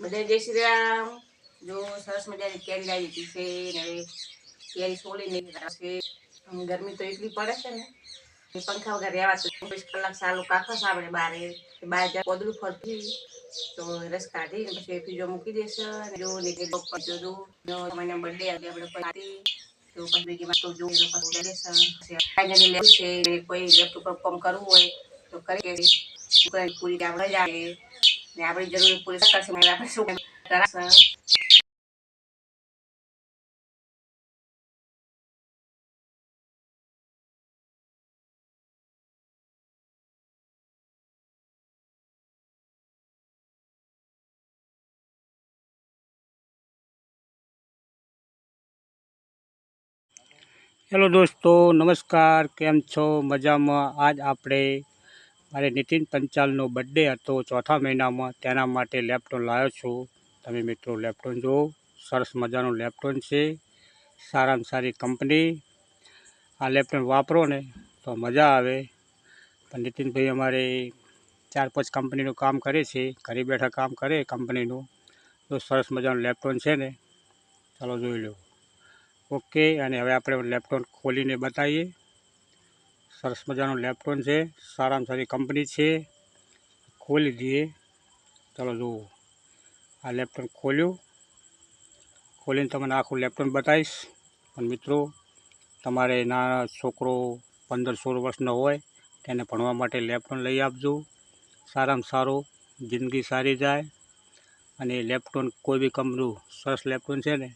બધા જય શ્રી રામ। જો સરસ મજાની કેરી લાવી દીધી છે ને હવે કેરી છોડીને છે। ગરમી તો એટલી પડે છે ને પંખા વગર રહેવાતું 24 કલાક ચાલુ કાંખા સાંભળે બારે બહાર જાય કોદડું ફરતી તો રસ કાઢી પછી ફ્રીજો મૂકી દેશે અને જો નીચે જો મને બર્થડે આજે આપણે પાર્ટી તો પછી બીજી તો જો ફાઇનલી લેવું છે કોઈ લેપટોપ પર કામ કરવું હોય તો કરી પૂરી આપણે જાય ને આપણી જરૂર પૂરી કરશે આપણે શું કરાશે। हेलो दोस्तों नमस्कार केम छो मजा में। आज आपणे मारे नितिन पंचालनो बर्थडे हतो चौथा महीना में तेना माटे लेपटॉप लाव्यो छूं। तमे मित्रों लेपटॉप जो सरस मजानुं लेपटॉप छे, सारामां सारी कंपनी। आ लेपटॉप वापरो ने तो मजा आवे। पण नितिन भाई अमारे 4-5 कंपनीनुं काम करे छे, घरे बैठा काम करे कंपनीनुं। तो सरस मजानुं लेपटॉप छे ने, चलो जोई लो। ओके अने हवे आपणे लेपटॉप खोलीने बताईए। सरस मजानुं लेपटॉप है, सारामां सारी कंपनी है। खोली दीए, चलो जुओ। आ लेपटॉप खोल्યું, खोलीने तमने आखुं लेपटॉप बताईश। पण मित्रों तमारे नाना छोकरो 15-16 वर्षनो होय तेने भणवा माटे लेपटॉप लई आपजो। सारामां सारो, जिंदगी सारी जाए। अने लेपटॉप कोई भी कंपनीनुं सरस लेपटॉप छे ने,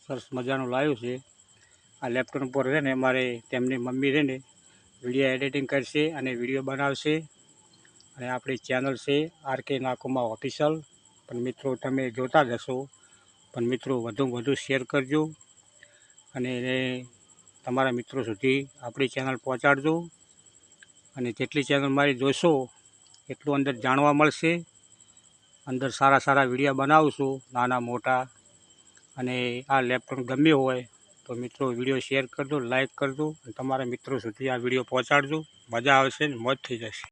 सरस मजानुं लाव्युं छे। आ लेपटॉप पर है ने मारे तेमनी मम्मी है ने विडियो एडिटिंग करशे अने विडियो बनावशे। अने आपणी चेनल छे RK नाकुमा ऑफिशियल। पण मित्रों तमे जोता ज हशो, पण मित्रों वधु वधु शेर करजो अने तमारा मित्रों सुधी आपणी चेनल पहोंचाडजो। अने जेटली चेनल मारी जोशो एटलुं अंदर जाणवा मळशे। अंदर सारा सारा विडियो बनावुं छुं, नाना मोटा। अने आ लेपटॉप गम्युं होय तो मित्रों विडियो शेर कर दो, लाइक कर दो, तमारा मित्रों सुधी आ विडियो पहोंचाडजो। मजा आवशे ने मौज थई जशे।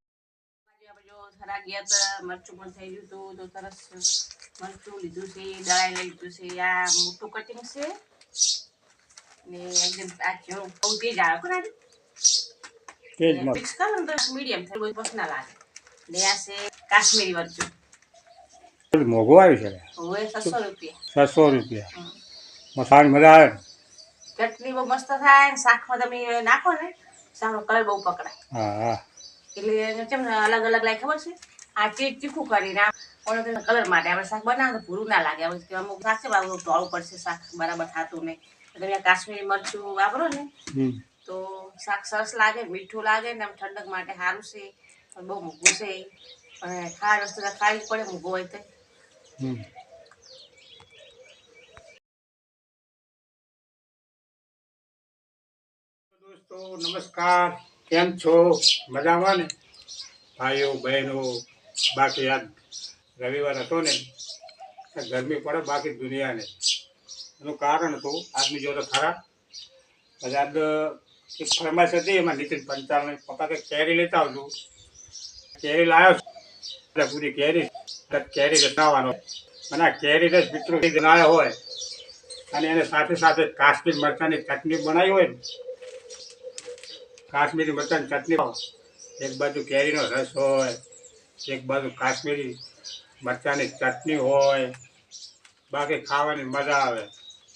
थरा गया था मरचू पण થઈ ગયું તો સરસ મરચું લીધું છે દળાઈ લઈ લીધું છે। આ મોટું કટિંગ છે ને એકદમ આ જેવો બહુ તેજ આવે કોના તેજ મિક્સ કરો તો મીડિયમ થઈ બહુ પસના લાગે। ને આ છે કાશ્મીરી મરચું, મોઘું આવ્યું છે હવે 600 રૂપિયા। 600 રૂપિયા મસાલાની મજા આવે। ચટણી બહુ મસ્ત થાય ને શાકમાં તમે નાખો ને શાકનો કલર બહુ પકડાય। હા હા એટલે કેમ અલગ અલગ લાગે ખબર છે। આ તીખું કરીને ઓલો કલર માટે આપણે શાક બનાવો તો ભૂરું ના લાગે। હવે અમુક શાક છે બાબુ ધોળું પડશે શાક બરાબર થતું નહીં। તમે કાશ્મીરી મરચું વાપરો ને તો શાક સરસ લાગે, મીઠું લાગે ને આમ ઠંડક માટે સારું છે। પણ બહુ મોંઘું છે અને ખાવા વસ્તુ ખાવી જ પડે મોંઘું હોય તો। दोस्तों नमस्कार केम छो मजा में ने भाईओ बहनों। बाकी आज रविवार हतो ने गर्मी पड़े बाकी दुनिया ने एनु कारण तो आदमी जो खरा आज एक फरमाइश थी एम नितिन पंचाल ने पप्पा के केरी लेता आवजो। केरी लायो पूरी केरी केरी रसावानो मैंने केरी रस मित्रों बनाया होय अने एने साथे साथे काश्मीर मरचानी चटनी बनाई होय। काश्मीरी मरचानी चटनी एक बाजू केरीनो रस होय, एक बाजू काश्मीरी मरचानी चटनी होय, बाकी खावानी मजा आवे।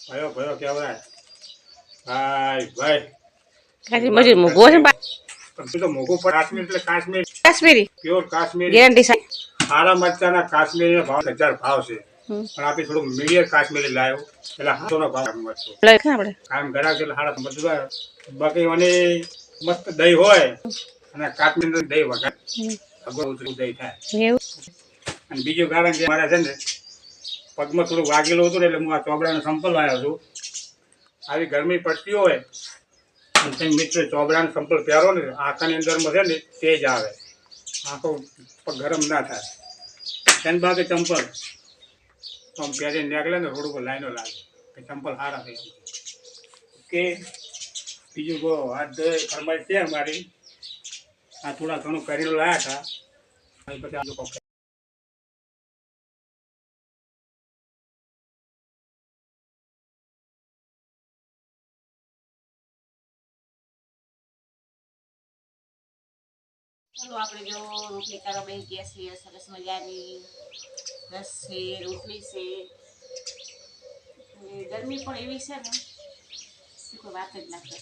भयो भयो केवराय भाई भाई काश्मीरी मजे मोगो छे पण तो मोगो पर काश्मीर એટલે काश्मीरी प्योर काश्मीरी गैरंटी सारा मरचाना काश्मीरी भाव 1000 भाव छे। पण आपे थोडो मीडियम काश्मीरी लायो એટલે 100 નો ભાવ મળતો લઈ આપણે કામ ઘરા છે હાડા મજવા બાકી ઓને મસ્ત દહીં હોય અને કાશ્મીરનું દહીં વગર અગો ઉતરું દહીં થાય એવું। અને બીજું કારણ કે મારા છે ને પગમાં થોડું વાગેલું હતું એટલે હું આ ચોબડાનો સંપલ લાવ્યો છું। આવી ગરમી પડતી હોય અને તમે મિત્રો ચોબડાનો સંપલ પહેરો ને આંખની અંદરમાં છે ને તેજ આવે, આંખો ગરમ ના થાય। તેન બાકી ચંપલ આમ પહેરીને નીકળે ને રોડ ઉપર લાઈનો લાગે કે ચંપલ સારા થાય। ઓકે બીજું કહો આ ફરમાઈશ છે અમારી। આ થોડા ઘણું કરેલું લાયા હતા પછી ચાલો આપણે જો રોટલી કરવા બેસી ગયા છીએ સરસ મજાની રસ છે રોટલી છે અને ગરમી પણ એવી છે ને કે કોઈ વાત જ ના કરે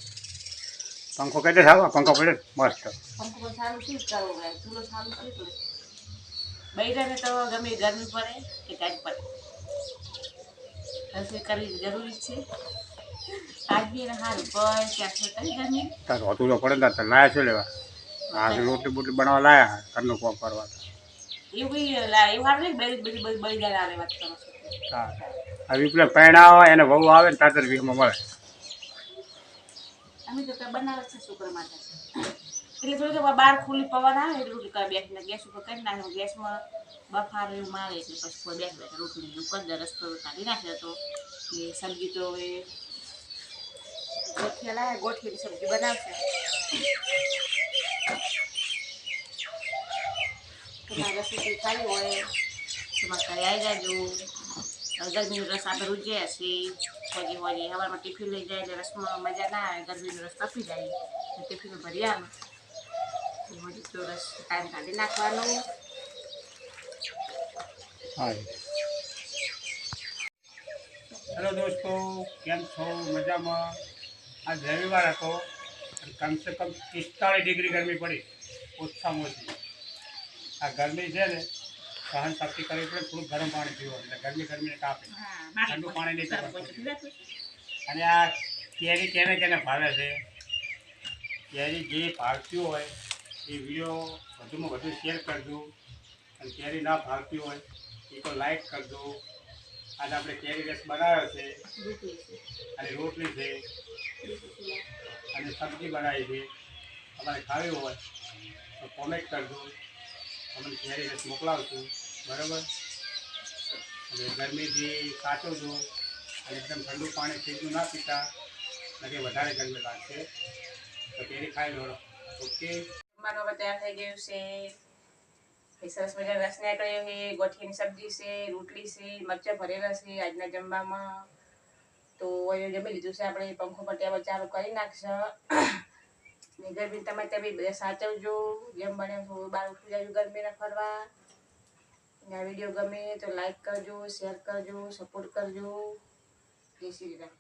પંખો કેટલે થાવ પંખો પડે મસ્ત પંખો પણ સારું શું કરવું ભાઈ ચૂલો સારું શું કરે બૈરાને તો ગમે ગરમી પડે કે કાંઈ પડે રસોઈ કરવી જરૂરી છે આજ બી એને સારું પણ ક્યાં છે કઈ ગરમી તાર હોતું તો પડે ને તાર લાયા શું લેવા આ રોટલી બોટલી બનાવવા લાયા ઘરનું કોમ કરવા એવું કઈ એવું સારું નહીં બધી બધી બધી બળી જાય આવે વાત કરો છો હા આવી પેલા પૈણા આવે એને વહુ આવે ને તાતર વીસમાં મળે અમે તો કઈ બનાવે છે છોકરા માટે એટલે થોડું બહાર ખુલ્લી પવન આવે એટલે રોટલી કરી બેસીને ગેસ ઉપર કરી નાખે ગેસમાં બફારો એવું મારે એટલે પછી કોઈ બેઠ બેઠા રોટલી એવું કરી દે રસ્તો કાઢી નાખે તો એ સબ્જી તો હવે ગોઠિયા લાવે ગોઠિયાની સબ્જી બનાવશે તમારે રસોઈ ખાવી હોય તમારે ઘરે આવી જાજો ગરમીનો રસ આપણે રૂજ્યા છીએ હોજી હોજી સવારમાં ટિફિન લઈ જાય એટલે રસમાં મજા ના આવે ગરમીનો રસ તપી જાય ટિફિન ભરી આવે હોજી તો રસ ટાઈમ કાઢી નાખવાનો હા હેલો દોસ્તો કેમ છો મજામાં આજ રવિવાર હતો કમસે કમ 45 ડિગ્રી ગરમી પડી ઓછામાં ઓછી આ ગરમી છે ને સહન શક્તિ કરવી પડે થોડું ગરમ પાણી પીવું એટલે ગરમીને કાપે ઠંડુ પાણી નહીં પીવાનું અને આ કેરી કેને કેને ભાવે છે કેરી જે ભાવતી હોય એ વિડીયો વધુમાં વધુ શેર કરજો અને કેરી ના ભાવતી હોય એ તો લાઈક કરજો આજે આપણે કેરી રસ બનાવ્યો છે અને રોટલી છે અને સબ્જી બનાવી છે તમારે ખાવી હોય તો કોમેન્ટ કરજો અમને કેરી રસ મોકલાવશું બરાબર અને ગરમીથી સાચવજો અને એકદમ ઠંડુ પાણી ફ્રીજનું ના પીતા નથી વધારે ગરમી લાગશે તો કેરી ખાઈ લો ઓકે જમવાનું હવે તૈયાર થઈ ગયું છે સરસ મજાનો રસ નીકળ્યો છે ગોઠિયાની સબ્જી છે રોટલી છે મરચાં ભરેલા છે આજના જમવામાં તો હવે જમી લીધું છે આપણે પંખો પર ટેબલ ચાલુ કરી નાખશે ને ગરમી તમે ત્યાં બી બધા સાચવજો જેમ બને થોડું બહાર ઉઠી જાય ગરમીને ફરવા ને આ વિડીયો ગમે તો લાઈક કરજો શેર કરજો સપોર્ટ કરજો જય શ્રી રામ